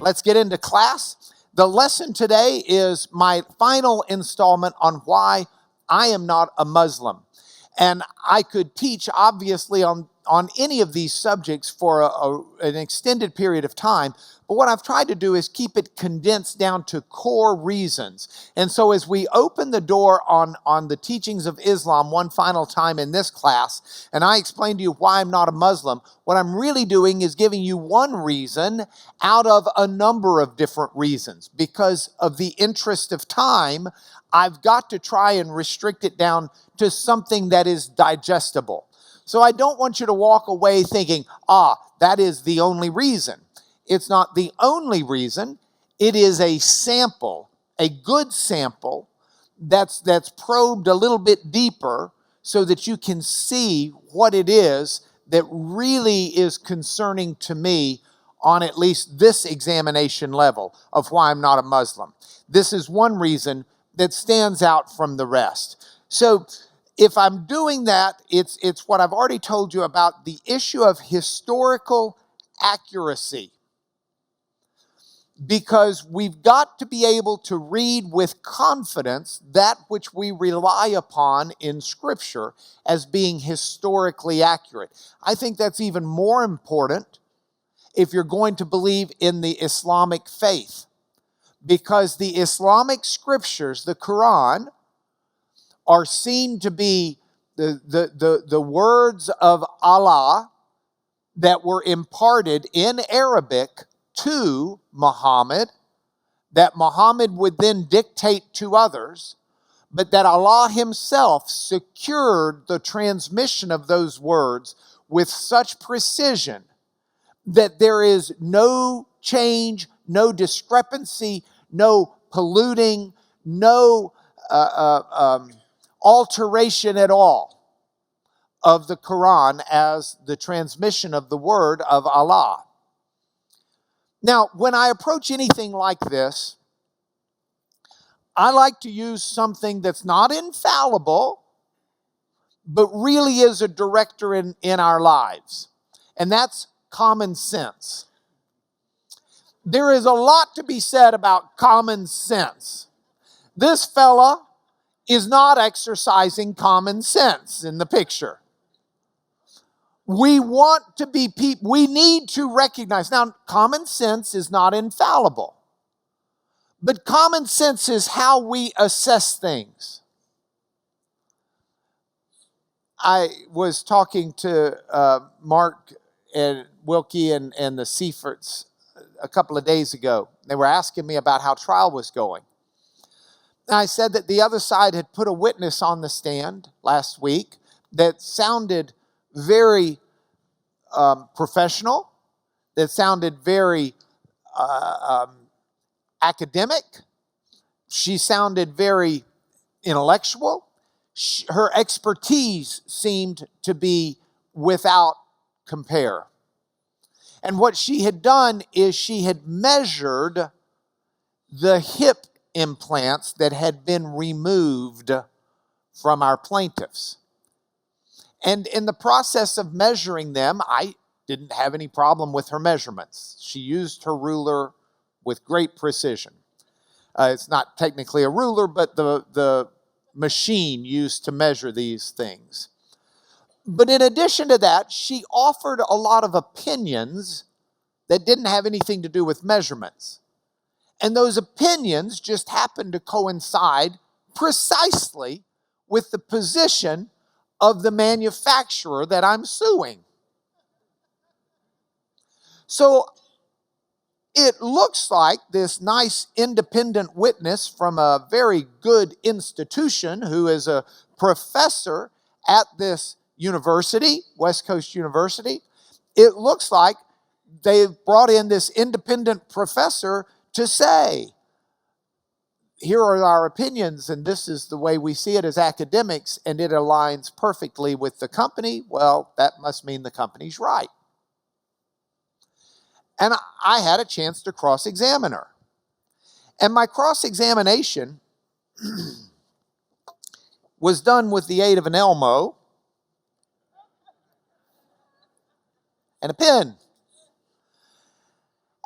let's get into class. The lesson today is my final installment on why I am not a Muslim. And I could teach, obviously, on any of these subjects for an extended period of time. But what I've tried to do is keep it condensed down to core reasons. And so as we open the door on the teachings of Islam one final time in this class, and I explain to you why I'm not a Muslim, what I'm really doing is giving you one reason out of a number of different reasons. Because of the interest of time, I've got to try and restrict it down to something that is digestible. So I don't want you to walk away thinking, that is the only reason. It's not the only reason. It is a sample, a good sample that's probed a little bit deeper so that you can see what it is that really is concerning to me on at least this examination level of why I'm not a Muslim. This is one reason that stands out from the rest. So if I'm doing that, it's what I've already told you about the issue of historical accuracy. Because we've got to be able to read with confidence that which we rely upon in Scripture as being historically accurate. I think that's even more important if you're going to believe in the Islamic faith. Because the Islamic scriptures, the Quran, are seen to be the words of Allah that were imparted in Arabic to Muhammad, that Muhammad would then dictate to others, but that Allah himself secured the transmission of those words with such precision that there is no change, no discrepancy, no polluting, no alteration at all of the Quran as the transmission of the word of Allah. Now, when I approach anything like this, I like to use something that's not infallible, but really is a director in our lives. And that's common sense. There is a lot to be said about common sense. This fella is not exercising common sense in the picture. We want to be people, we need to recognize. Now, common sense is not infallible, but common sense is how we assess things. I was talking to Mark and Wilkie and the Seiferts a couple of days ago. They were asking me about how trial was going. And I said that the other side had put a witness on the stand last week that sounded very professional, that sounded very academic. She sounded very intellectual. Her expertise seemed to be without compare. And what she had done is she had measured the hip implants that had been removed from our plaintiffs. And in the process of measuring them, I didn't have any problem with her measurements. She used her ruler with great precision. It's not technically a ruler, but the machine used to measure these things. But in addition to that, she offered a lot of opinions that didn't have anything to do with measurements. And those opinions just happened to coincide precisely with the position of the manufacturer that I'm suing. So it looks like this nice independent witness from a very good institution who is a professor at this university, West Coast University. It looks like they've brought in this independent professor to say, here are our opinions, and this is the way we see it as academics, and it aligns perfectly with the company. Well, that must mean the company's right. And I had a chance to cross-examine her. And my cross-examination was done with the aid of an Elmo and a pen.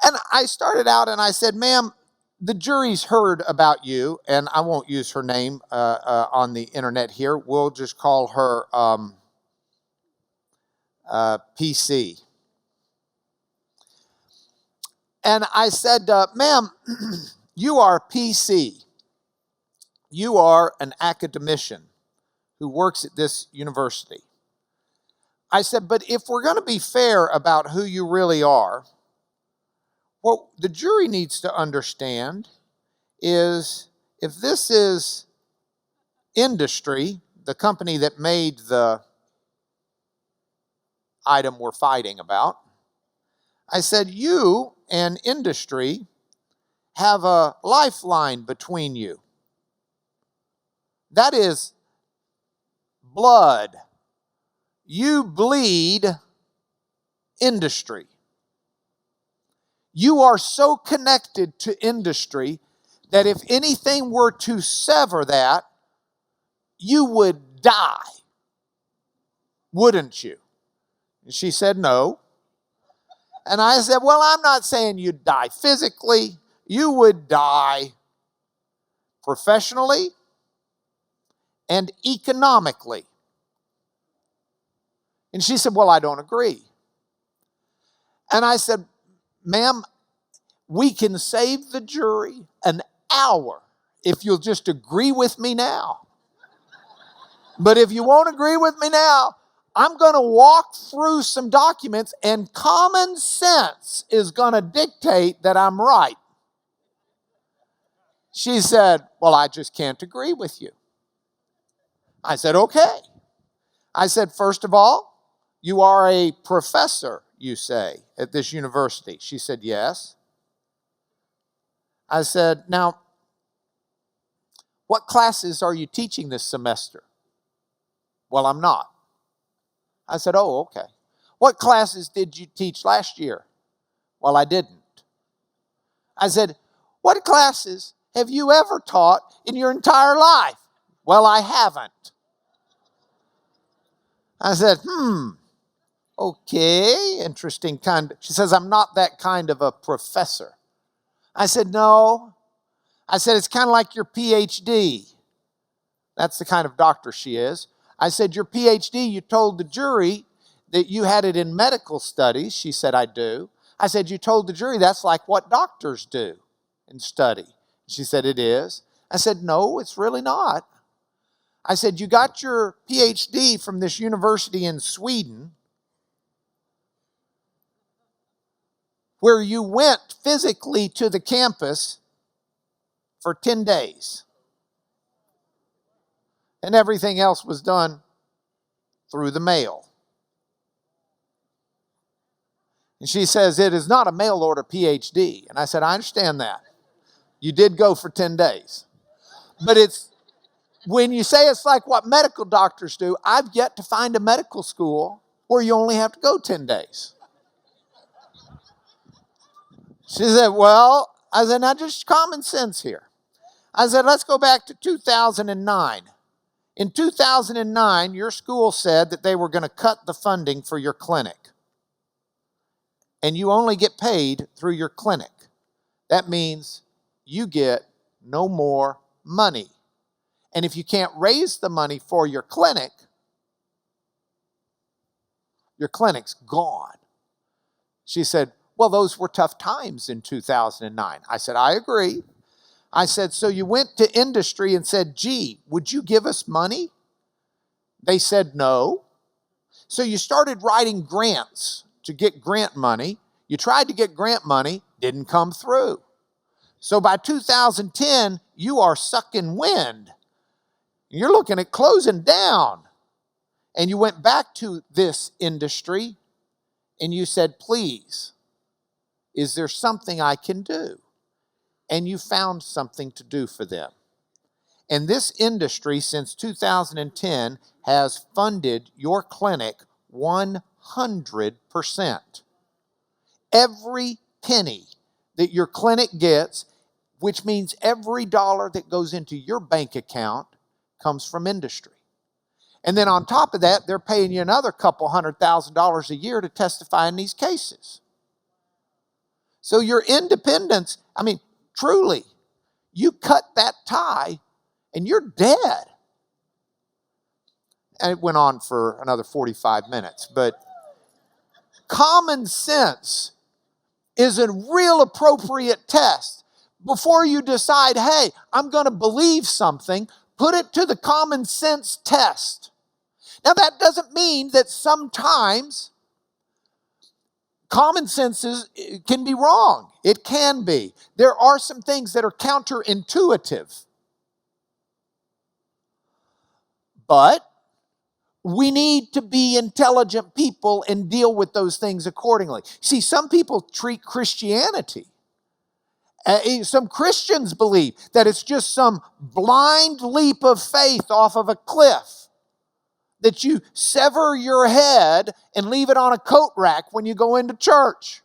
And I started out and I said, ma'am, the jury's heard about you, and I won't use her name on the internet here. We'll just call her PC. And I said, ma'am, you are PC. You are an academician who works at this university. I said, but if we're going to be fair about who you really are, what the jury needs to understand is if this is industry, the company that made the item we're fighting about, I said, you and industry have a lifeline between you. That is blood. You bleed industry. You are so connected to industry that if anything were to sever that, you would die, wouldn't you? And she said, no. And I said, well, I'm not saying you'd die physically. You would die professionally and economically. And she said, well, I don't agree. And I said, ma'am, we can save the jury an hour if you'll just agree with me now. But if you won't agree with me now, I'm going to walk through some documents, and common sense is going to dictate that I'm right. She said, well, I just can't agree with you. I said, okay. I said, first of all, you are a professor, you say, at this university. She said, yes. I said, now, what classes are you teaching this semester? Well, I'm not. I said, oh, okay. What classes did you teach last year? Well, I didn't. I said, what classes have you ever taught in your entire life? Well, I haven't. I said, okay, interesting kind. She says, I'm not that kind of a professor. I said, no. I said, it's kind of like your PhD. That's the kind of doctor she is. I said, your PhD, you told the jury that you had it in medical studies. She said, I do. I said, you told the jury that's like what doctors do and study. She said, it is. I said, no, it's really not. I said, you got your PhD from this university in Sweden where you went physically to the campus for 10 days. And everything else was done through the mail. And she says, it is not a mail order PhD. And I said, I understand that. You did go for 10 days. But it's, when you say it's like what medical doctors do, I've yet to find a medical school where you only have to go 10 days. She said, well, I said, now just common sense here. I said, let's go back to 2009. In 2009, your school said that they were going to cut the funding for your clinic. And you only get paid through your clinic. That means you get no more money. And if you can't raise the money for your clinic's gone. She said, well, those were tough times in 2009. I said, I agree. I said, so you went to industry and said, gee, would you give us money? They said no. So you started writing grants to get grant money. You tried to get grant money, didn't come through. So by 2010, you are sucking wind. You're looking at closing down. And you went back to this industry and you said, please, is there something I can do? And you found something to do for them. And this industry, since 2010, has funded your clinic 100%. Every penny that your clinic gets, which means every dollar that goes into your bank account, comes from industry. And then on top of that, they're paying you another couple $100,000 a year to testify in these cases. So your independence, truly, you cut that tie and you're dead. And it went on for another 45 minutes. But common sense is a real appropriate test. Before you decide, hey, I'm going to believe something, put it to the common sense test. Now, that doesn't mean that sometimes common sense can be wrong. It can be. There are some things that are counterintuitive. But we need to be intelligent people and deal with those things accordingly. See, some people treat Christianity. Some Christians believe that it's just some blind leap of faith off of a cliff, that you sever your head and leave it on a coat rack when you go into church.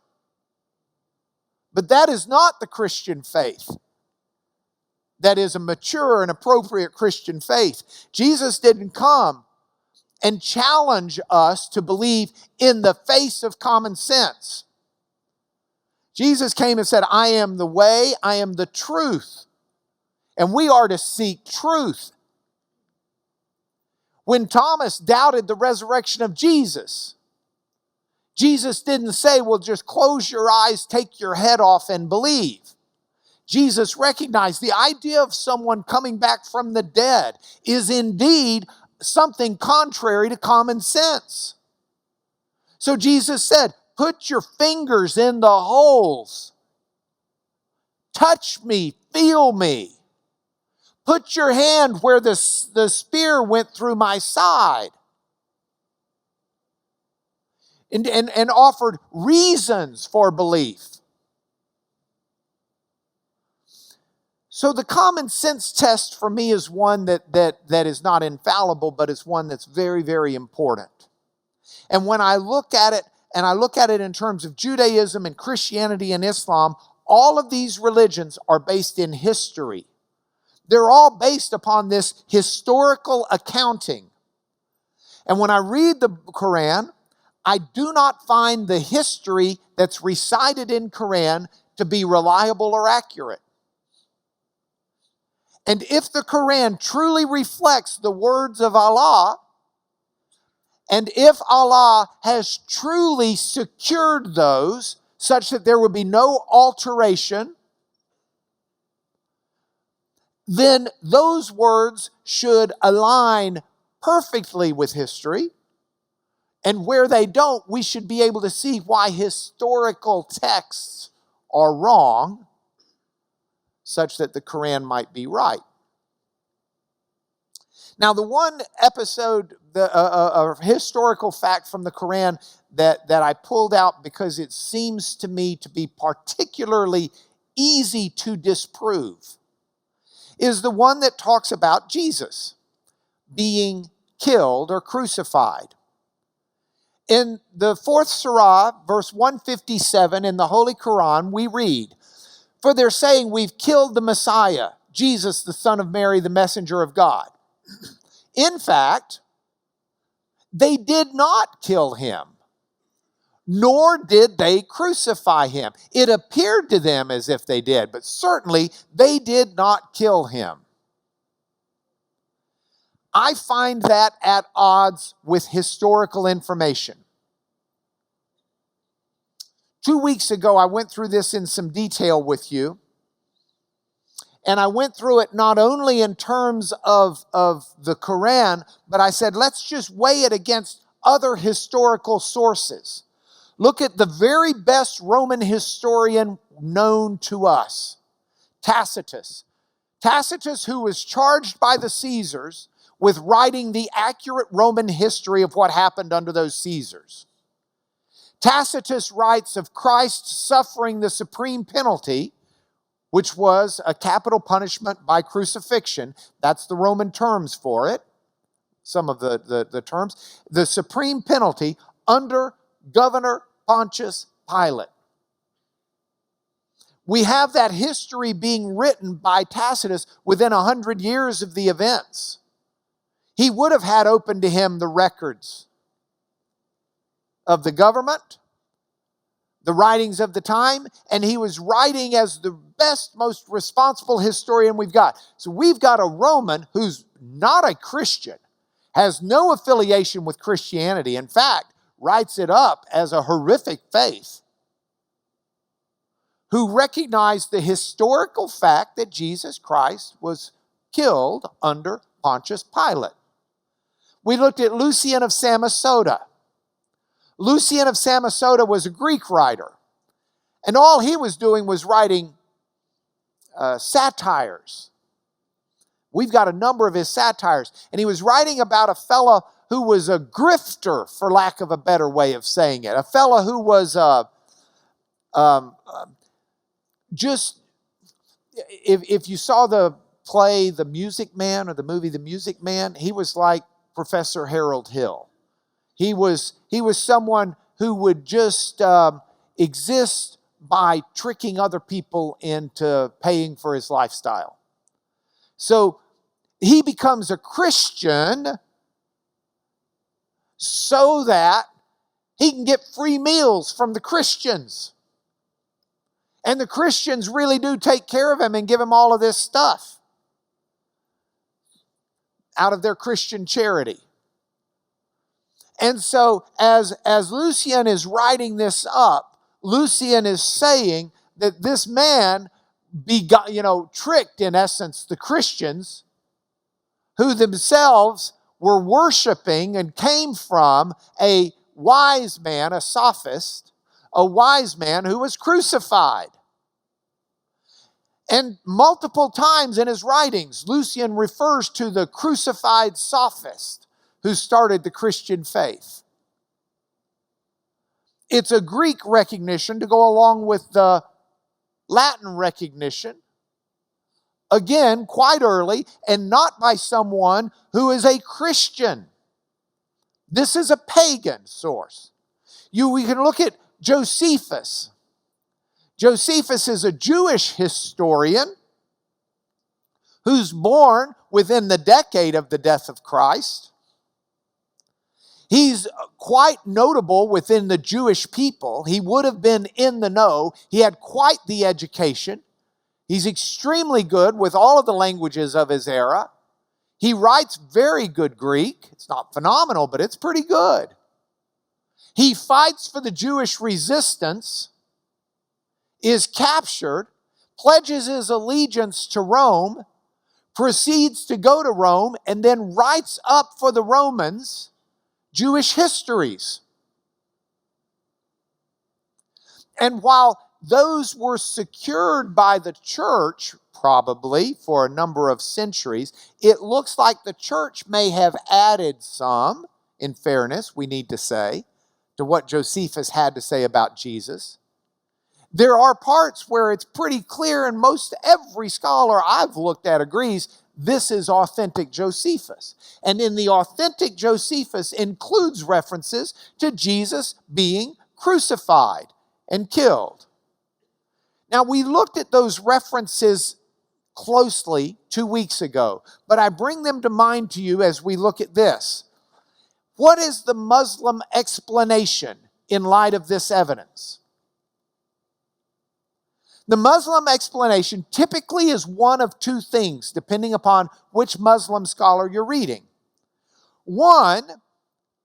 But that is not the Christian faith. That is a mature and appropriate Christian faith. Jesus didn't come and challenge us to believe in the face of common sense. Jesus came and said, I am the way, I am the truth. And we are to seek truth. When Thomas doubted the resurrection of Jesus, Jesus didn't say, well, just close your eyes, take your head off and believe. Jesus recognized the idea of someone coming back from the dead is indeed something contrary to common sense. So Jesus said, put your fingers in the holes. Touch me, feel me. Put your hand where the spear went through my side. And offered reasons for belief. So the common sense test for me is one that is not infallible, but is one that's very, very important. And when I look at it, and I look at it in terms of Judaism and Christianity and Islam, all of these religions are based in history. They're all based upon this historical accounting. And when I read the Quran, I do not find the history that's recited in Quran to be reliable or accurate. And if the Quran truly reflects the words of Allah, and if Allah has truly secured those such that there would be no alteration, then those words should align perfectly with history. And where they don't, we should be able to see why historical texts are wrong, such that the Quran might be right. Now, the one episode, a historical fact from the Quran that I pulled out because it seems to me to be particularly easy to disprove, is the one that talks about Jesus being killed or crucified. In the 4th Surah, verse 157 in the Holy Quran, we read, "For they're saying we've killed the Messiah, Jesus, the son of Mary, the messenger of God. In fact, they did not kill him, nor did they crucify him. It appeared to them as if they did, but certainly they did not kill him." I find that at odds with historical information. 2 weeks ago, I went through this in some detail with you. And I went through it not only in terms of the Quran, but I said, let's just weigh it against other historical sources. Look at the very best Roman historian known to us, Tacitus. Tacitus, who was charged by the Caesars with writing the accurate Roman history of what happened under those Caesars. Tacitus writes of Christ suffering the supreme penalty, which was a capital punishment by crucifixion. That's the Roman terms for it, some of the terms. The supreme penalty under Governor Pontius Pilate. We have that history being written by Tacitus within 100 years of the events. He would have had open to him the records of the government, the writings of the time, and he was writing as the best, most responsible historian we've got. So we've got a Roman who's not a Christian, has no affiliation with Christianity, in fact, writes it up as a horrific faith, who recognized the historical fact that Jesus Christ was killed under Pontius Pilate. We looked at Lucian of Samosata. Lucian of Samosata was a Greek writer, and all he was doing was writing satires. We've got a number of his satires, and he was writing about a fellow who was a grifter, for lack of a better way of saying it, a fellow who was just, if you saw the play The Music Man or the movie The Music Man, he was like Professor Harold Hill. He was someone who would just exist by tricking other people into paying for his lifestyle. So he becomes a Christian so that he can get free meals from the Christians. And the Christians really do take care of him and give him all of this stuff out of their Christian charity. And so as Lucian is writing this up, Lucian is saying that this man tricked, in essence, the Christians, who themselves were worshiping and came from a wise man, a sophist, a wise man who was crucified. And multiple times in his writings, Lucian refers to the crucified sophist who started the Christian faith. It's a Greek recognition to go along with the Latin recognition. Again, quite early, and not by someone who is a Christian. This is a pagan source. We can look at Josephus. Josephus is a Jewish historian who's born within the decade of the death of Christ. He's quite notable within the Jewish people. He would have been in the know. He had quite the education. He's extremely good with all of the languages of his era. He writes very good Greek. It's not phenomenal, but it's pretty good. He fights for the Jewish resistance, is captured, pledges his allegiance to Rome, proceeds to go to Rome, and then writes up for the Romans Jewish histories. And while those were secured by the church, probably for a number of centuries, it looks like the church may have added some, in fairness, we need to say, to what Josephus had to say about Jesus. There are parts where it's pretty clear, and most every scholar I've looked at agrees, this is authentic Josephus. And in the authentic Josephus includes references to Jesus being crucified and killed. Now, we looked at those references closely 2 weeks ago, but I bring them to mind to you as we look at this. What is the Muslim explanation in light of this evidence? The Muslim explanation typically is one of two things, depending upon which Muslim scholar you're reading. One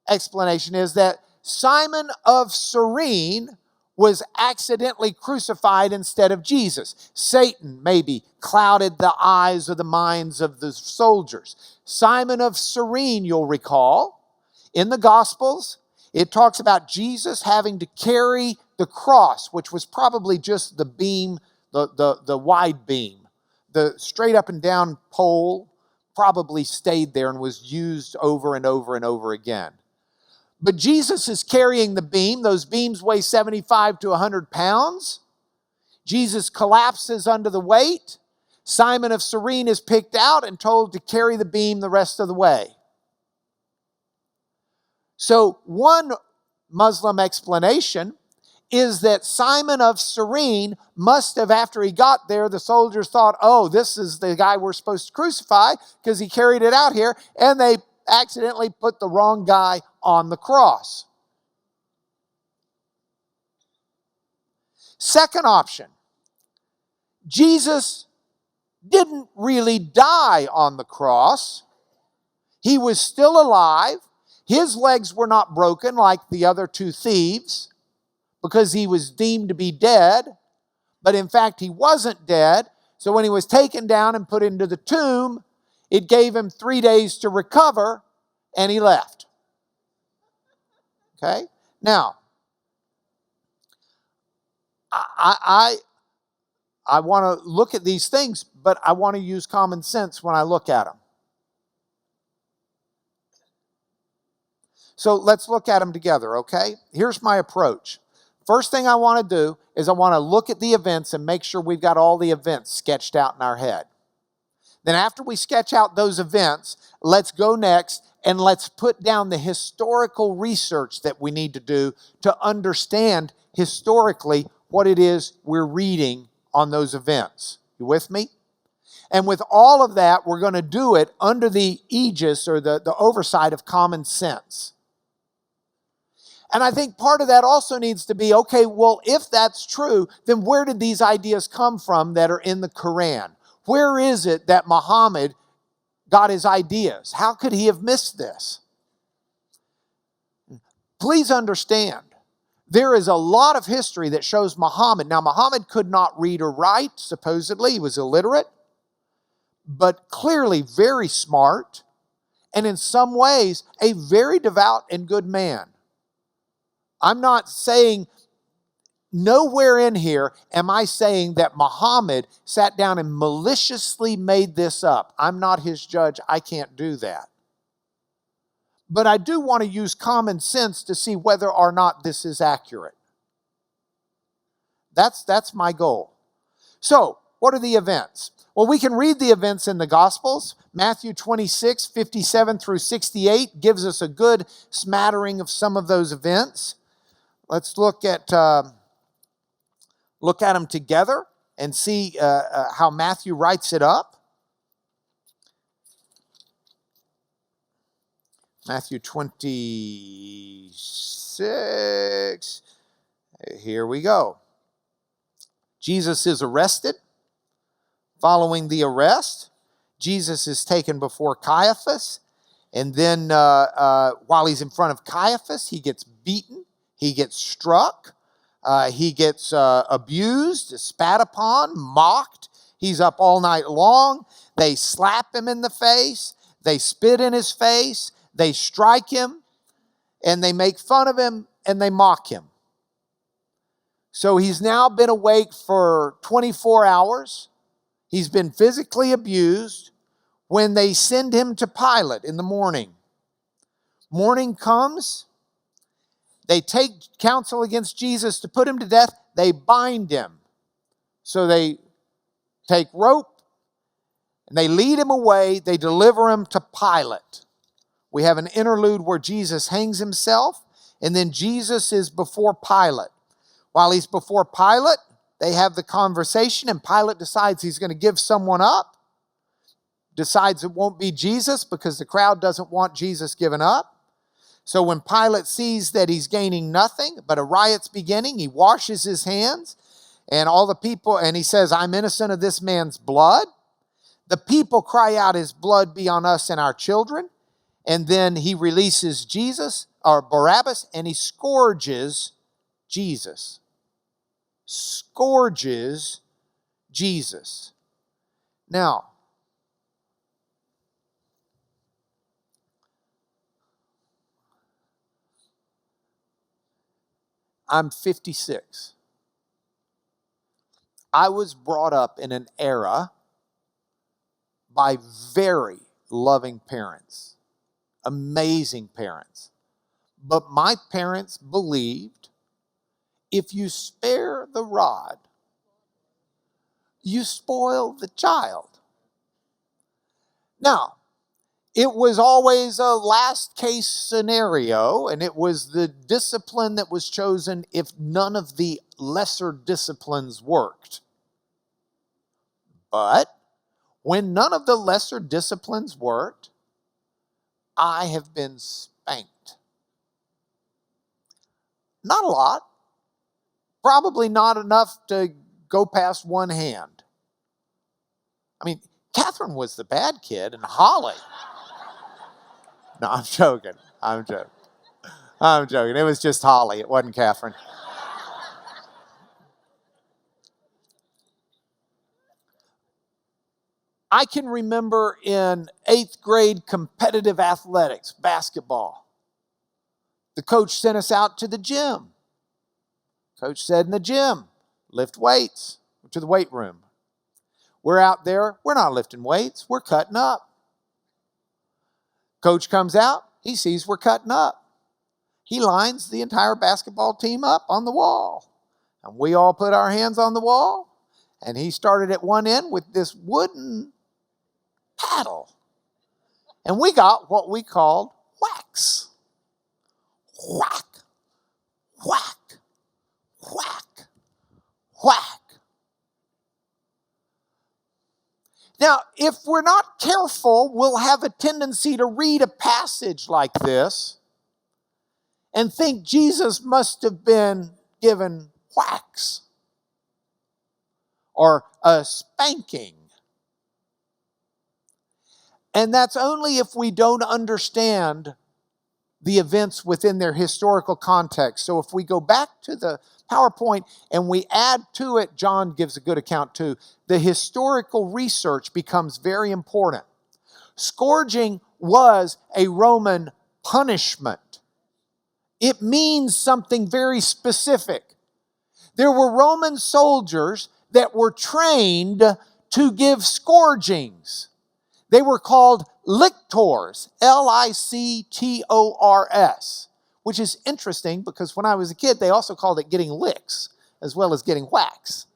explanation is that Simon of Cyrene was accidentally crucified instead of Jesus. Satan maybe clouded the eyes or the minds of the soldiers. Simon of Cyrene, you'll recall, in the Gospels, it talks about Jesus having to carry the cross, which was probably just the beam, the wide beam. The straight up and down pole probably stayed there and was used over and over and over again. But Jesus is carrying the beam. Those beams weigh 75 to 100 pounds. Jesus collapses under the weight. Simon of Cyrene is picked out and told to carry the beam the rest of the way. So one Muslim explanation is that Simon of Cyrene must have, after he got there, the soldiers thought, oh, this is the guy we're supposed to crucify because he carried it out here, and they accidentally put the wrong guy on the cross. Second option, Jesus didn't really die on the cross. He was still alive. His legs were not broken like the other two thieves because he was deemed to be dead. But in fact, he wasn't dead. So when he was taken down and put into the tomb, it gave him 3 days to recover, and he left. Okay? Now, I want to look at these things, but I want to use common sense when I look at them. So let's look at them together, okay? Here's my approach. First thing I want to do is I want to look at the events and make sure we've got all the events sketched out in our head. Then after we sketch out those events, let's go next and let's put down the historical research that we need to do to understand historically what it is we're reading on those events. You with me? And with all of that, we're going to do it under the aegis or the oversight of common sense. And I think part of that also needs to be, okay, well, if that's true, then where did these ideas come from that are in the Quran? Where is it that Muhammad got his ideas? How could he have missed this? Please understand, there is a lot of history that shows Muhammad. Now, Muhammad could not read or write, supposedly. He was illiterate, but clearly very smart, and in some ways, a very devout and good man. I'm not saying, nowhere in here am I saying that Muhammad sat down and maliciously made this up. I'm not his judge. I can't do that. But I do want to use common sense to see whether or not this is accurate. That's my goal. So, what are the events? Well, we can read the events in the Gospels. Matthew 26, 57 through 68 gives us a good smattering of some of those events. Let's look at them together and see how Matthew writes it up. Matthew 26. Here we go. Jesus is arrested. Following the arrest, Jesus is taken before Caiaphas. And then while he's in front of Caiaphas, he gets beaten. He gets struck. He gets abused, spat upon, mocked. He's up all night long. They slap him in the face. They spit in his face. They strike him. And they make fun of him and they mock him. So he's now been awake for 24 hours. He's been physically abused. When they send him to Pilate in the morning, morning comes. They take counsel against Jesus to put him to death. They bind him. So they take rope and they lead him away. They deliver him to Pilate. We have an interlude where Jesus hangs himself, and then Jesus is before Pilate. While he's before Pilate, they have the conversation, and Pilate decides he's going to give someone up. Decides it won't be Jesus because the crowd doesn't want Jesus given up. So when Pilate sees that he's gaining nothing, but a riot's beginning, he washes his hands, and all the people, and he says, I'm innocent of this man's blood. The people cry out, his blood be on us and our children. And then he releases Jesus, or Barabbas, and he scourges Jesus. Scourges Jesus. Now, I'm 56. I was brought up in an era by very loving parents, amazing parents. But my parents believed if you spare the rod, you spoil the child. Now, it was always a last case scenario, and it was the discipline that was chosen if none of the lesser disciplines worked. But when none of the lesser disciplines worked, I have been spanked. Not a lot, probably not enough to go past one hand. I mean, Catherine was the bad kid and Holly. No, I'm joking. I'm joking. It was just Holly. It wasn't Catherine. I can remember in 8th grade competitive athletics, basketball, the coach sent us out to the gym. Coach said in the gym, lift weights, to the weight room. We're out there, we're not lifting weights, we're cutting up. Coach comes out, he sees we're cutting up. He lines the entire basketball team up on the wall. And we all put our hands on the wall, and he started at one end with this wooden paddle. And we got what we called whacks. Whack, whack, whack, whack. Now, if we're not careful, we'll have a tendency to read a passage like this and think Jesus must have been given whacks or a spanking. And that's only if we don't understand the events within their historical context. So if we go back to the PowerPoint and we add to it, John gives a good account too, the historical research becomes very important. Scourging was a Roman punishment. It means something very specific. There were Roman soldiers that were trained to give scourgings. They were called lictors, Lictors, which is interesting because when I was a kid, they also called it getting licks as well as getting whacks.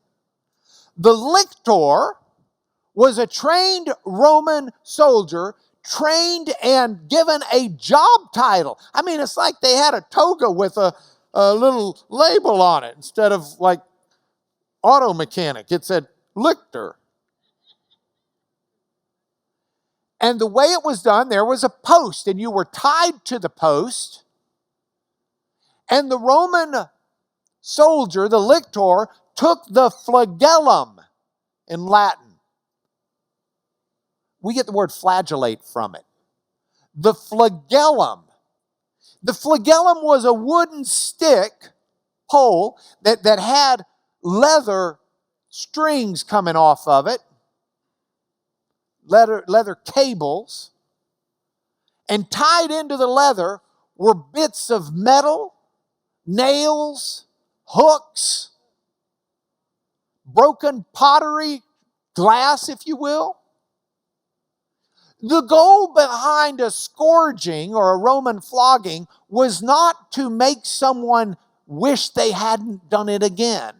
The lictor was a trained Roman soldier, trained and given a job title. I mean, it's like they had a toga with a little label on it instead of like auto mechanic. It said lictor. And the way it was done, there was a post, and you were tied to the post. And the Roman soldier, the lictor, took the flagellum in Latin. We get the word flagellate from it. The flagellum. The flagellum was a wooden stick, pole, that had leather strings coming off of it. Leather cables, and tied into the leather were bits of metal, nails, hooks, broken pottery, glass, if you will. The goal behind a scourging or a Roman flogging was not to make someone wish they hadn't done it again.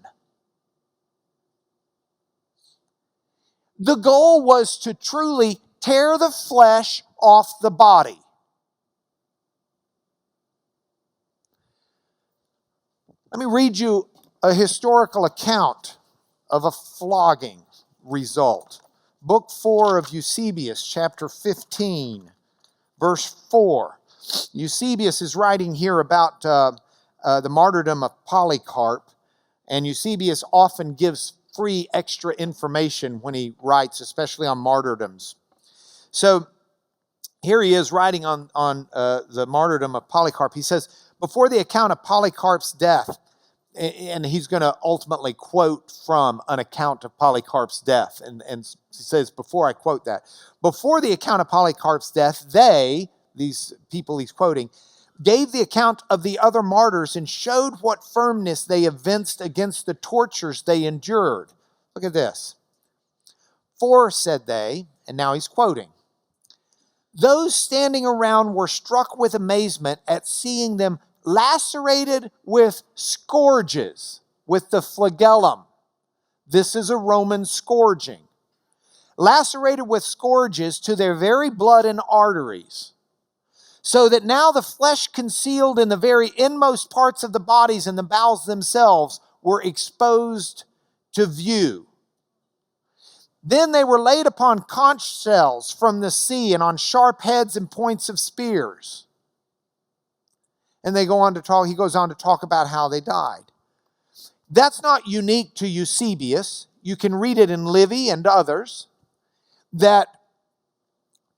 The goal was to truly tear the flesh off the body. Let me read you a historical account of a flogging result. Book 4 of Eusebius, chapter 15, verse 4. Eusebius is writing here about the martyrdom of Polycarp, and Eusebius often gives free extra information when he writes, especially on martyrdoms. So here he is writing on the martyrdom of Polycarp. He says, before the account of Polycarp's death, and he's going to ultimately quote from an account of Polycarp's death. And he says, before I quote that, before the account of Polycarp's death, they, these people he's quoting, gave the account of the other martyrs and showed what firmness they evinced against the tortures they endured. Look at this. For, said they, and now he's quoting, those standing around were struck with amazement at seeing them lacerated with scourges, with the flagellum. This is a Roman scourging. Lacerated with scourges to their very blood and arteries, so that now the flesh concealed in the very inmost parts of the bodies and the bowels themselves were exposed to view. Then they were laid upon conch shells from the sea and on sharp heads and points of spears. And he goes on to talk about how they died. That's not unique to Eusebius. You can read it in Livy and others, that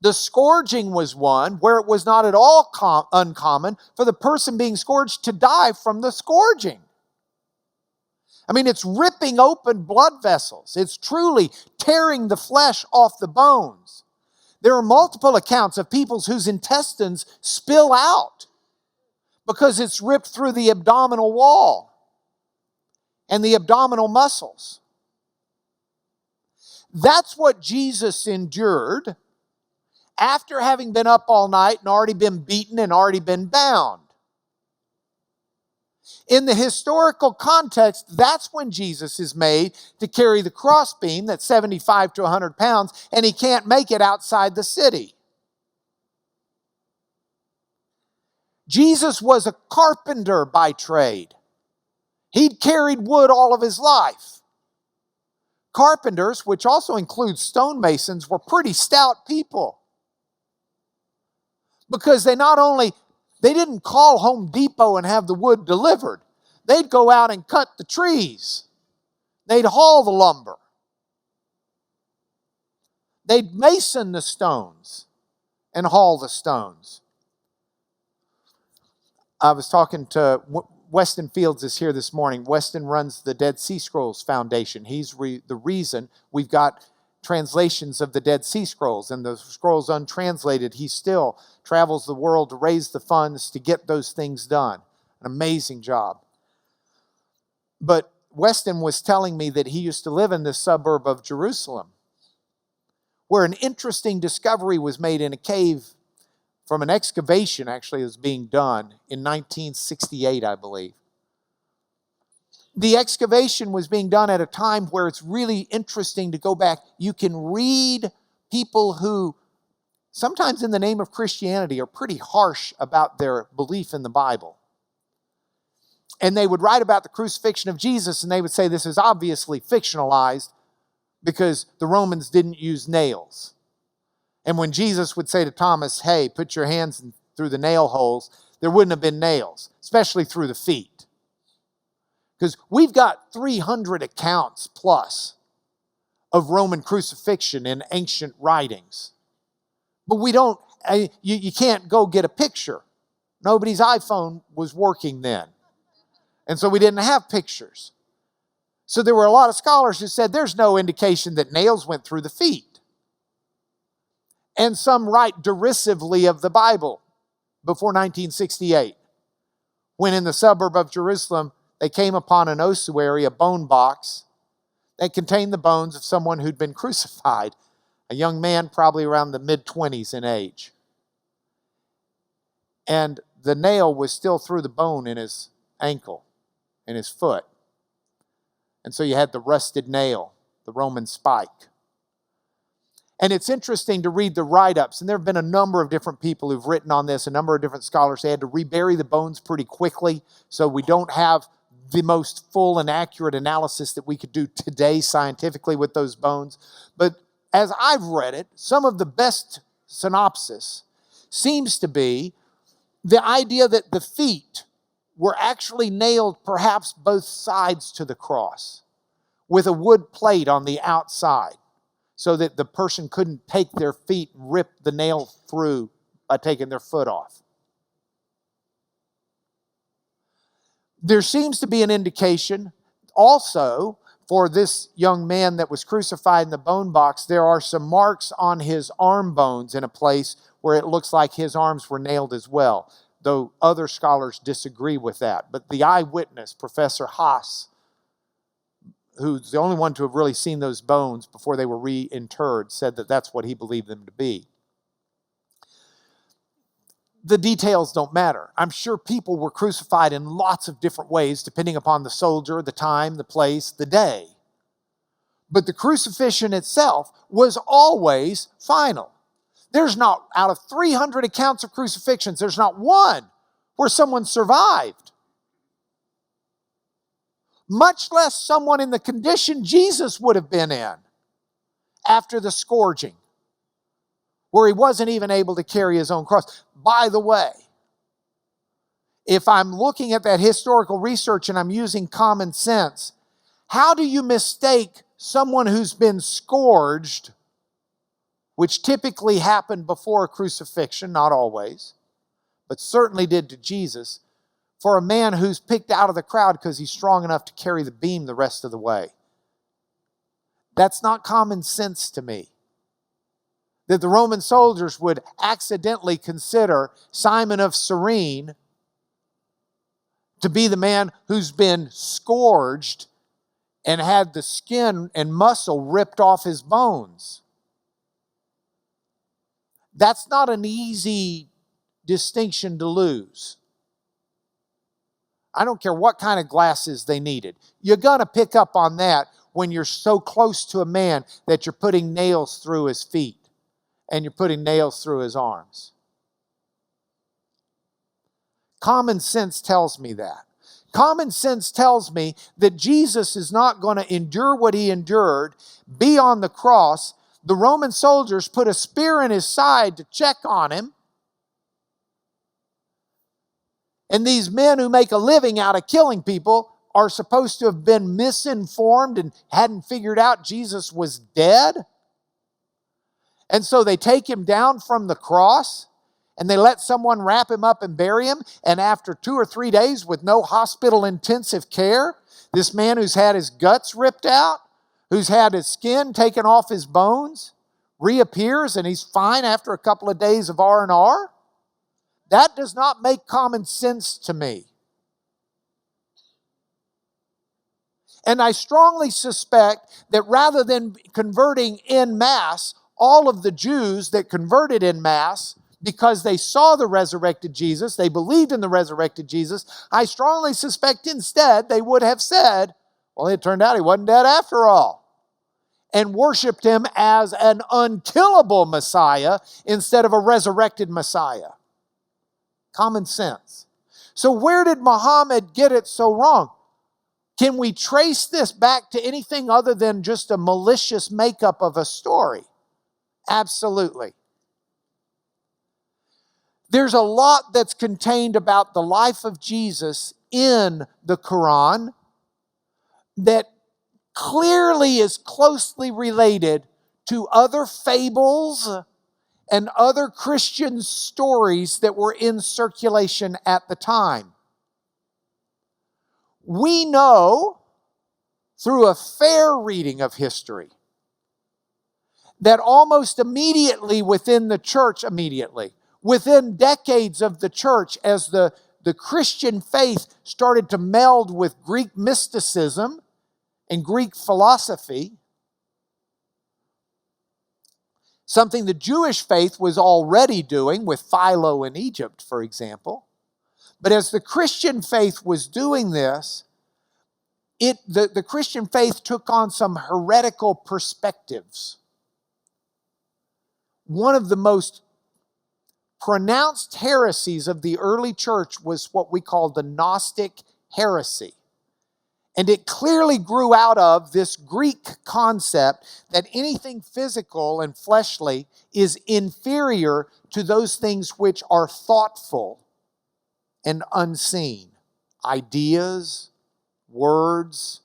the scourging was one where it was not at all uncommon for the person being scourged to die from the scourging. I mean, it's ripping open blood vessels. It's truly tearing the flesh off the bones. There are multiple accounts of people whose intestines spill out because it's ripped through the abdominal wall and the abdominal muscles. That's what Jesus endured after having been up all night and already been beaten and already been bound. In the historical context, that's when Jesus is made to carry the crossbeam that's 75 to 100 pounds, and he can't make it outside the city. Jesus was a carpenter by trade. He'd carried wood all of his life. Carpenters, which also includes stonemasons, were pretty stout people. Because they didn't call Home Depot and have the wood delivered. They'd go out and cut the trees. They'd haul the lumber. They'd mason the stones and haul the stones. I was talking to Weston Fields is here this morning. Weston runs the Dead Sea Scrolls Foundation. He's the reason we've got translations of the Dead Sea Scrolls, and the scrolls untranslated. He still travels the world to raise the funds to get those things done. An amazing job. But Weston was telling me that he used to live in this suburb of Jerusalem, where an interesting discovery was made in a cave from an excavation actually that was being done in 1968, I believe. The excavation was being done at a time where it's really interesting to go back. You can read people who, sometimes in the name of Christianity, are pretty harsh about their belief in the Bible. And they would write about the crucifixion of Jesus, and they would say this is obviously fictionalized because the Romans didn't use nails. And when Jesus would say to Thomas, hey, put your hands through the nail holes, there wouldn't have been nails, especially through the feet. Because we've got 300 accounts plus of Roman crucifixion in ancient writings. But you can't go get a picture. Nobody's iPhone was working then. And so we didn't have pictures. So there were a lot of scholars who said there's no indication that nails went through the feet. And some write derisively of the Bible before 1968, when in the suburb of Jerusalem, they came upon an ossuary, a bone box, that contained the bones of someone who'd been crucified, a young man probably around the mid-20s in age. And the nail was still through the bone in his ankle, in his foot. And so you had the rusted nail, the Roman spike. And it's interesting to read the write-ups, and there have been a number of different people who've written on this, a number of different scholars. They had to rebury the bones pretty quickly, so we don't have the most full and accurate analysis that we could do today scientifically with those bones. But as I've read it, some of the best synopsis seems to be the idea that the feet were actually nailed perhaps both sides to the cross with a wood plate on the outside, so that the person couldn't take their feet and rip the nail through by taking their foot off. There seems to be an indication also for this young man that was crucified in the bone box. There are some marks on his arm bones in a place where it looks like his arms were nailed as well, though other scholars disagree with that. But the eyewitness, Professor Haas, who's the only one to have really seen those bones before they were reinterred, said that that's what he believed them to be. The details don't matter. I'm sure people were crucified in lots of different ways, depending upon the soldier, the time, the place, the day. But the crucifixion itself was always final. There's not, out of 300 accounts of crucifixions, there's not one where someone survived. Much less someone in the condition Jesus would have been in after the scourging, where he wasn't even able to carry his own cross. By the way, if I'm looking at that historical research and I'm using common sense, how do you mistake someone who's been scourged, which typically happened before a crucifixion, not always, but certainly did to Jesus, for a man who's picked out of the crowd because he's strong enough to carry the beam the rest of the way? That's not common sense to me. That the Roman soldiers would accidentally consider Simon of Cyrene to be the man who's been scourged and had the skin and muscle ripped off his bones. That's not an easy distinction to lose. I don't care what kind of glasses they needed. You're going to pick up on that when you're so close to a man that you're putting nails through his feet and you're putting nails through his arms. Common sense tells me that. Common sense tells me that Jesus is not going to endure what he endured, be on the cross. The Roman soldiers put a spear in his side to check on him. And these men who make a living out of killing people are supposed to have been misinformed and hadn't figured out Jesus was dead. And so they take him down from the cross and they let someone wrap him up and bury him. And after 2 or 3 days with no hospital intensive care, this man who's had his guts ripped out, who's had his skin taken off his bones, reappears and he's fine after a couple of days of R&R. That does not make common sense to me. And I strongly suspect that rather than converting en masse all of the Jews that converted en masse because they saw the resurrected Jesus, they believed in the resurrected Jesus, I strongly suspect instead they would have said, well, it turned out he wasn't dead after all, and worshiped him as an unkillable Messiah instead of a resurrected Messiah. Common sense. So where did Muhammad get it so wrong? Can we trace this back to anything other than just a malicious makeup of a story? Absolutely. There's a lot that's contained about the life of Jesus in the Quran that clearly is closely related to other fables and other Christian stories that were in circulation at the time. We know through a fair reading of history that almost immediately within the church, within decades of the church, as the Christian faith started to meld with Greek mysticism and Greek philosophy, something the Jewish faith was already doing with Philo in Egypt, for example. But as the Christian faith was doing this, the Christian faith took on some heretical perspectives. One of the most pronounced heresies of the early church was what we call the Gnostic heresy. And it clearly grew out of this Greek concept that anything physical and fleshly is inferior to those things which are thoughtful and unseen. Ideas, words,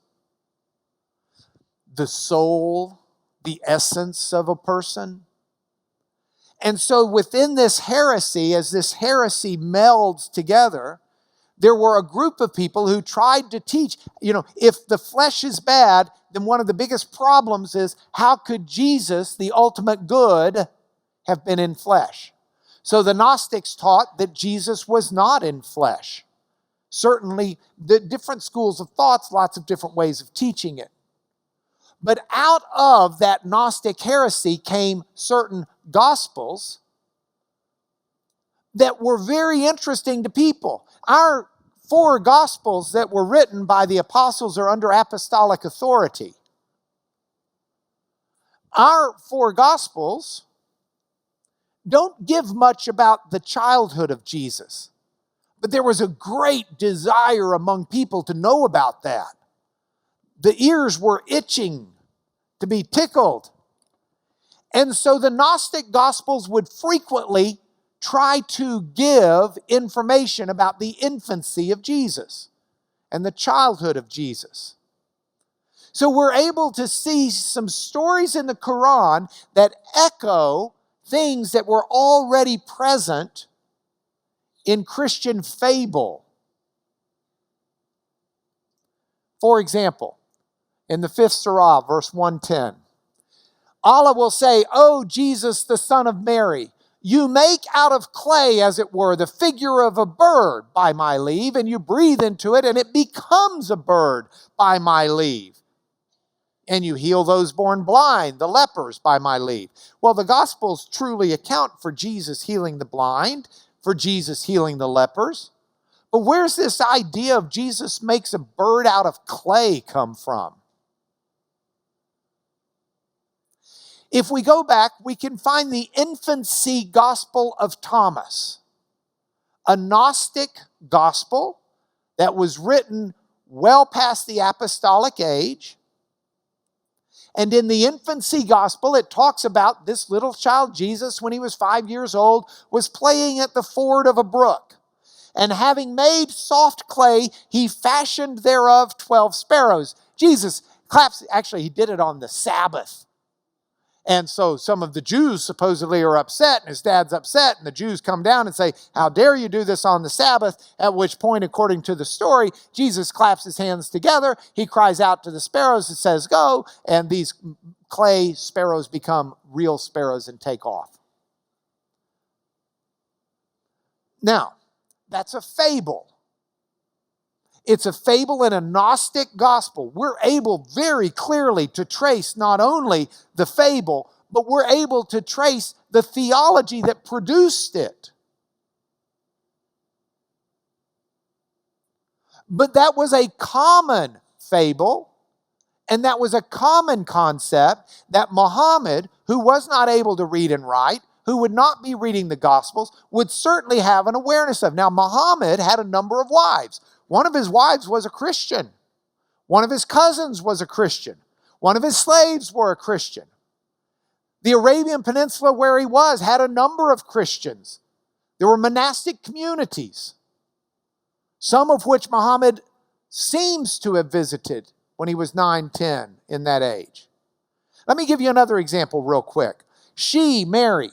the soul, the essence of a person. And so within this heresy, as this heresy melds together, there were a group of people who tried to teach, if the flesh is bad, then one of the biggest problems is how could Jesus, the ultimate good, have been in flesh? So the Gnostics taught that Jesus was not in flesh. Certainly, the different schools of thoughts, lots of different ways of teaching it. But out of that Gnostic heresy came certain gospels that were very interesting to people. Our 4 gospels that were written by the apostles are under apostolic authority. Our 4 gospels don't give much about the childhood of Jesus, but there was a great desire among people to know about that. The ears were itching to be tickled. And so the Gnostic Gospels would frequently try to give information about the infancy of Jesus and the childhood of Jesus. So we're able to see some stories in the Quran that echo things that were already present in Christian fable. For example, in the 5th Surah, verse 110, Allah will say, "O Jesus, the son of Mary, you make out of clay, as it were, the figure of a bird by my leave, and you breathe into it, and it becomes a bird by my leave. And you heal those born blind, the lepers, by my leave." Well, the Gospels truly account for Jesus healing the blind, for Jesus healing the lepers. But where's this idea of Jesus makes a bird out of clay come from? If we go back, we can find the infancy gospel of Thomas, a Gnostic gospel that was written well past the apostolic age. And in the infancy gospel, it talks about this little child, Jesus, when he was 5 years old, was playing at the ford of a brook. And having made soft clay, he fashioned thereof 12 sparrows. Jesus claps, actually, he did it on the Sabbath. And so some of the Jews supposedly are upset, and his dad's upset, and the Jews come down and say, "How dare you do this on the Sabbath?" At which point, according to the story, Jesus claps his hands together, he cries out to the sparrows and says, "Go," and these clay sparrows become real sparrows and take off. Now, that's a fable. It's a fable in a Gnostic gospel. We're able very clearly to trace not only the fable, but we're able to trace the theology that produced it. But that was a common fable, and that was a common concept that Muhammad, who was not able to read and write, who would not be reading the Gospels, would certainly have an awareness of. Now, Muhammad had a number of wives. One of his wives was a Christian. One of his cousins was a Christian. One of his slaves were a Christian. The Arabian Peninsula where he was had a number of Christians. There were monastic communities, some of which Muhammad seems to have visited when he was 9, 10 in that age. Let me give you another example real quick. She, Mary,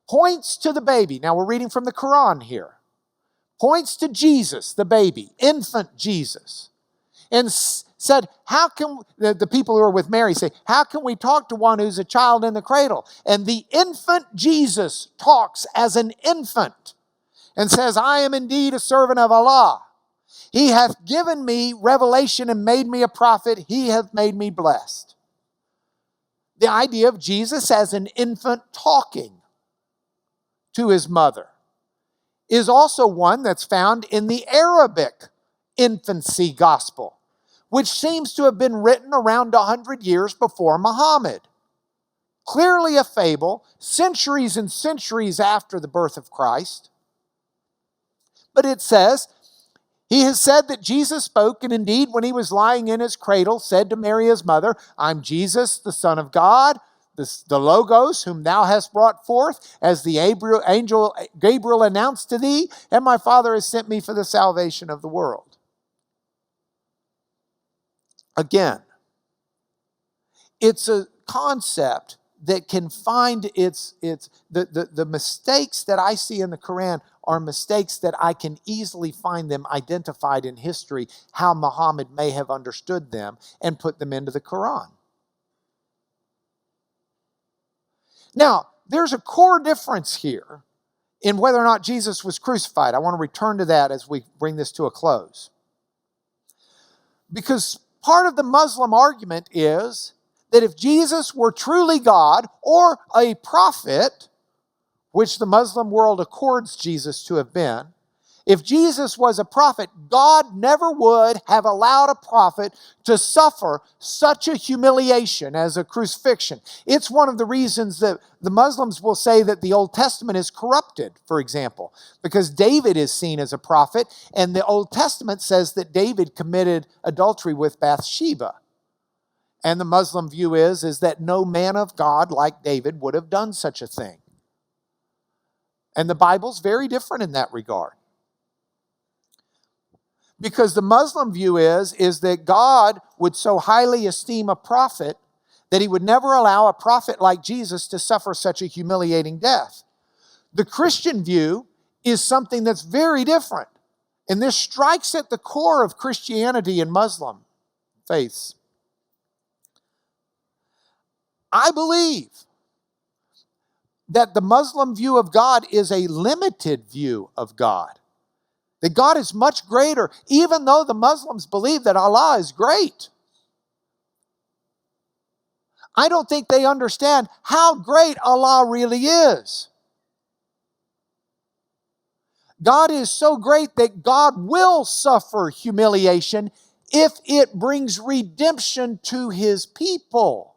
points to the baby. Now we're reading from the Quran here. Points to Jesus, the baby, infant Jesus, and said, "How can," the people who are with Mary say, "How can we talk to one who's a child in the cradle?" And the infant Jesus talks as an infant and says, "I am indeed a servant of Allah. He hath given me revelation and made me a prophet. He hath made me blessed." The idea of Jesus as an infant talking to his mother is also one that's found in the Arabic infancy gospel, which seems to have been written around 100 years before Muhammad. Clearly a fable, centuries and centuries after the birth of Christ. But it says, "He has said that Jesus spoke, and indeed when he was lying in his cradle, said to Mary his mother, I'm Jesus, the Son of God, the Logos, whom thou hast brought forth, as the angel Gabriel announced to thee, and my Father has sent me for the salvation of the world." Again, it's a concept that can find the mistakes that I see in the Quran are mistakes that I can easily find them identified in history, how Muhammad may have understood them and put them into the Quran. Now, there's a core difference here in whether or not Jesus was crucified. I want to return to that as we bring this to a close. Because part of the Muslim argument is that if Jesus were truly God or a prophet, which the Muslim world accords Jesus to have been, if Jesus was a prophet, God never would have allowed a prophet to suffer such a humiliation as a crucifixion. It's one of the reasons that the Muslims will say that the Old Testament is corrupted, for example, because David is seen as a prophet, and the Old Testament says that David committed adultery with Bathsheba. And the Muslim view is that no man of God like David would have done such a thing. And the Bible's very different in that regard. Because the Muslim view is that God would so highly esteem a prophet that he would never allow a prophet like Jesus to suffer such a humiliating death. The Christian view is something that's very different. And this strikes at the core of Christianity and Muslim faiths. I believe that the Muslim view of God is a limited view of God. That God is much greater, even though the Muslims believe that Allah is great. I don't think they understand how great Allah really is. God is so great that God will suffer humiliation if it brings redemption to His people.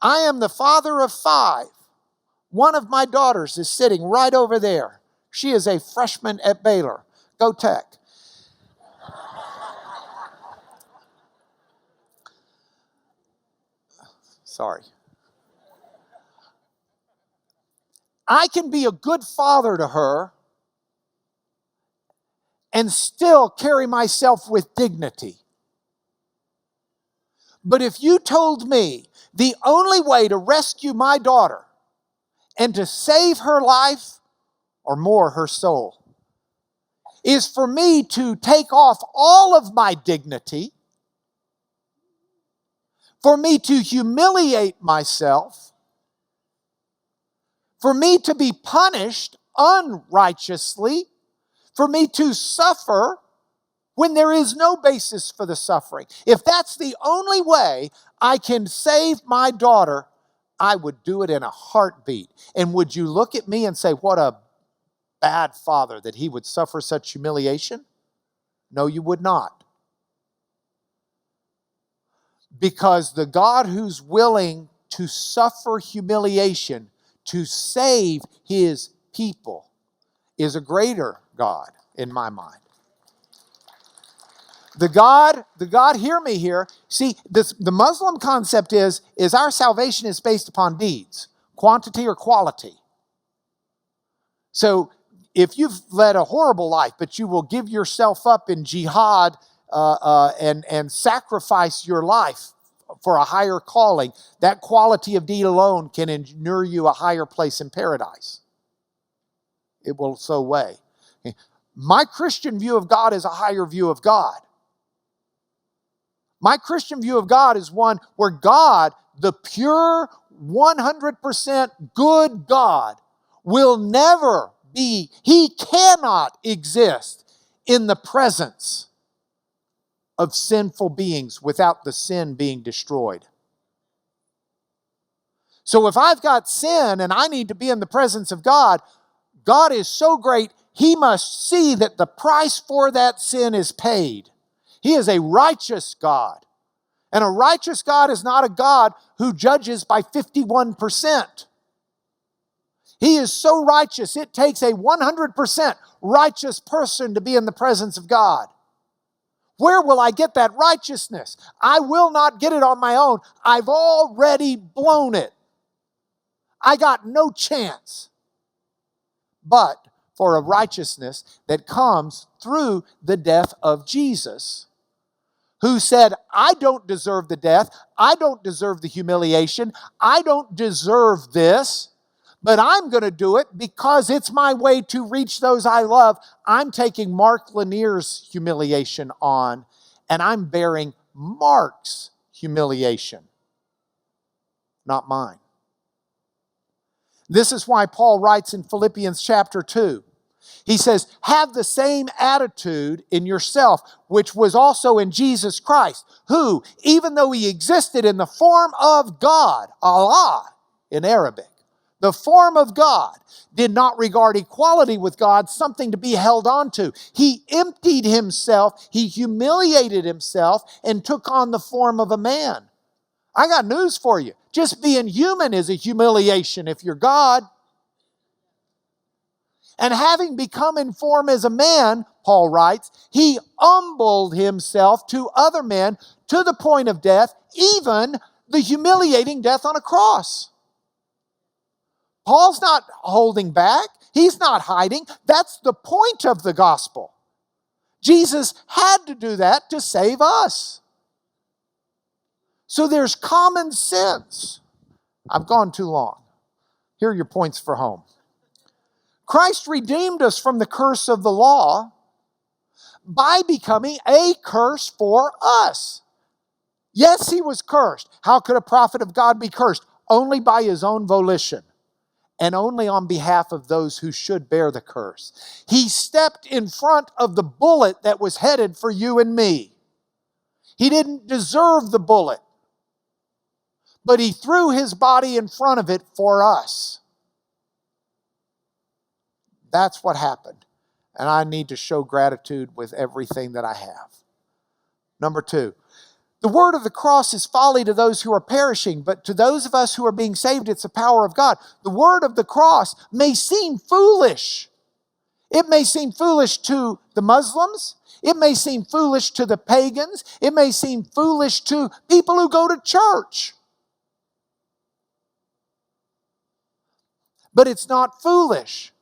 I am the father of 5. One of my daughters is sitting right over there. She is a freshman at Baylor. Go Tech. Sorry. I can be a good father to her and still carry myself with dignity. But if you told me the only way to rescue my daughter and to save her life, or more, her soul, is for me to take off all of my dignity, for me to humiliate myself, for me to be punished unrighteously, for me to suffer when there is no basis for the suffering. If that's the only way I can save my daughter, I would do it in a heartbeat. And would you look at me and say, what a bad father that he would suffer such humiliation? No, you would not. Because the God who's willing to suffer humiliation to save His people is a greater God in my mind. The God, hear me here. See, the Muslim concept is our salvation is based upon deeds, quantity or quality. So if you've led a horrible life, but you will give yourself up in jihad and sacrifice your life for a higher calling, that quality of deed alone can inure you a higher place in paradise. It will so weigh. My Christian view of God is a higher view of God. My Christian view of God is one where God, the pure 100% good God, will never be, He cannot exist in the presence of sinful beings without the sin being destroyed. So if I've got sin and I need to be in the presence of God, God is so great, He must see that the price for that sin is paid. He is a righteous God. And a righteous God is not a God who judges by 51%. He is so righteous, it takes a 100% righteous person to be in the presence of God. Where will I get that righteousness? I will not get it on my own. I've already blown it. I got no chance. But for a righteousness that comes through the death of Jesus, who said, I don't deserve the death, I don't deserve the humiliation, I don't deserve this, but I'm going to do it because it's my way to reach those I love. I'm taking Mark Lanier's humiliation on, and I'm bearing Mark's humiliation, not mine. This is why Paul writes in Philippians chapter 2. He says, have the same attitude in yourself, which was also in Jesus Christ, who, even though He existed in the form of God, Allah in Arabic, the form of God, did not regard equality with God something to be held on to. He emptied Himself, He humiliated Himself, and took on the form of a man. I got news for you. Just being human is a humiliation if you're God. And having become in form as a man, Paul writes, He humbled Himself to other men to the point of death, even the humiliating death on a cross. Paul's not holding back. He's not hiding. That's the point of the gospel. Jesus had to do that to save us. So there's common sense. I've gone too long. Here are your points for home. Christ redeemed us from the curse of the law by becoming a curse for us. Yes, he was cursed. How could a prophet of God be cursed? Only by his own volition, and only on behalf of those who should bear the curse. He stepped in front of the bullet that was headed for you and me. He didn't deserve the bullet, but he threw his body in front of it for us. That's what happened. And I need to show gratitude with everything that I have. Number 2, the word of the cross is folly to those who are perishing, but to those of us who are being saved, it's the power of God. The word of the cross may seem foolish. It may seem foolish to the Muslims. It may seem foolish to the pagans. It may seem foolish to people who go to church. But it's not foolish.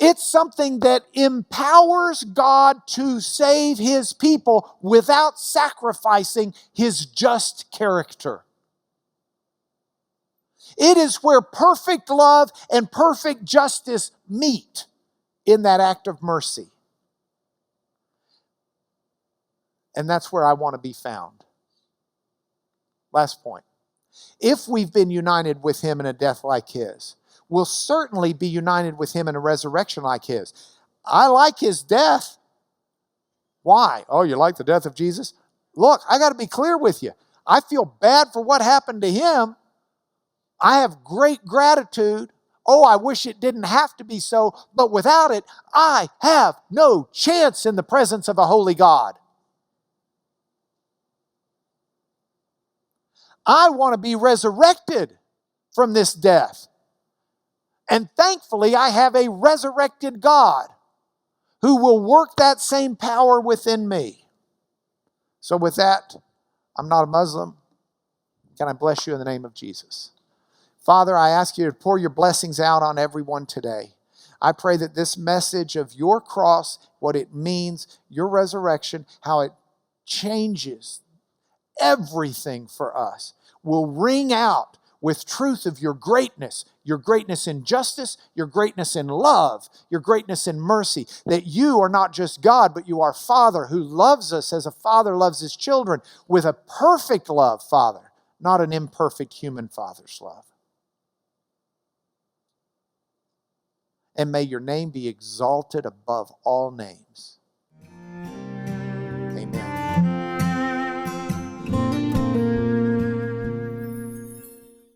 It's something that empowers God to save his people without sacrificing his just character. It is where perfect love and perfect justice meet in that act of mercy. And that's where I want to be found. Last point. If we've been united with him in a death like his, we'll certainly be united with him in a resurrection like his. I like his death. Why? Oh, you like the death of Jesus? Look, I got to be clear with you. I feel bad for what happened to him. I have great gratitude. Oh, I wish it didn't have to be so, but without it, I have no chance in the presence of a holy God. I want to be resurrected from this death. And thankfully, I have a resurrected God who will work that same power within me. So with that, I'm not a Muslim. Can I bless you in the name of Jesus? Father, I ask you to pour your blessings out on everyone today. I pray that this message of your cross, what it means, your resurrection, how it changes everything for us, will ring out with truth of your greatness in justice, your greatness in love, your greatness in mercy, that you are not just God, but you are Father who loves us as a father loves his children with a perfect love, Father, not an imperfect human father's love. And may your name be exalted above all names.